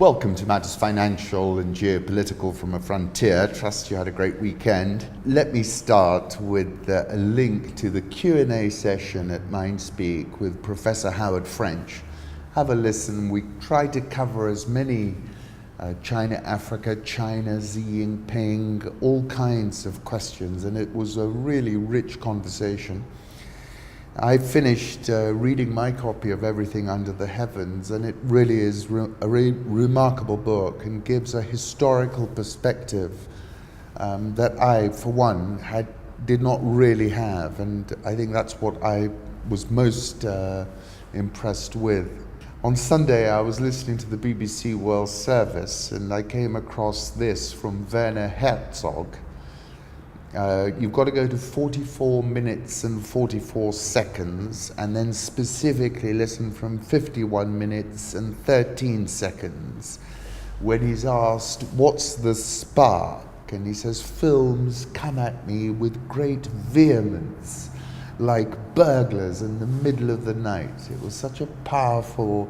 Welcome to Matters Financial and Geopolitical from a Frontier. Trust you had a great weekend. Let me start with a link to the Q&A session at MindSpeak with Professor Howard French. Have a listen. We tried to cover as many China, Africa, China, Xi Jinping, all kinds of questions, and it was a really rich conversation. I finished reading my copy of Everything Under the Heavens, and it really is a remarkable book and gives a historical perspective that I, for one, did not really have, and I think that's what I was most impressed with. On Sunday, I was listening to the BBC World Service, and I came across this from Werner Herzog. You've got to go to 44 minutes and 44 seconds and then specifically listen from 51 minutes and 13 seconds when he's asked, what's the spark? And he says, films come at me with great vehemence, like burglars in the middle of the night. It was such a powerful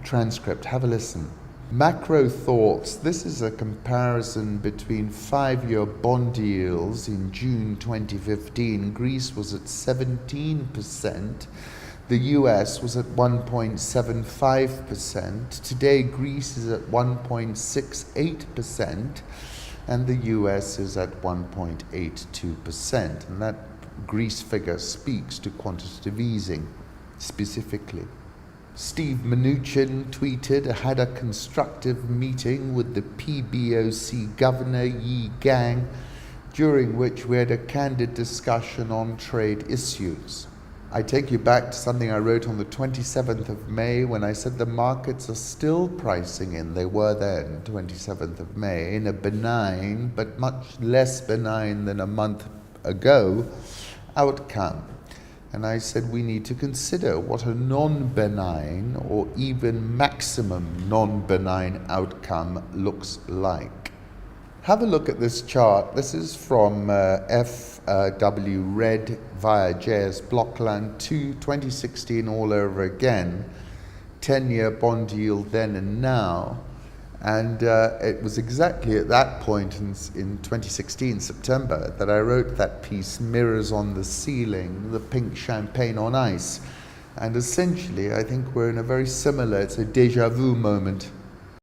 transcript. Have a listen. Macro thoughts. This is a comparison between 5-year bond yields in June 2015. Greece was at 17%. The US was at 1.75%. Today, Greece is at 1.68%, and the US is at 1.82%. And that Greece figure speaks to quantitative easing specifically. Steve Mnuchin tweeted, had a constructive meeting with the PBOC Governor Yi Gang, during which we had a candid discussion on trade issues. I take you back to something I wrote on the 27th of May when I said the markets are still pricing in, they were then, 27th of May, in a benign, but much less benign than a month ago, outcome. And I said we need to consider what a non-benign or even maximum non-benign outcome looks like. Have a look at this chart. This is from FW Red via JS Blockland to 2016 all over again. 10-year bond yield then and now. And it was exactly at that point in 2016, September, that I wrote that piece, Mirrors on the Ceiling, the pink champagne on ice. And essentially, I think we're in a very similar, it's a déjà vu moment.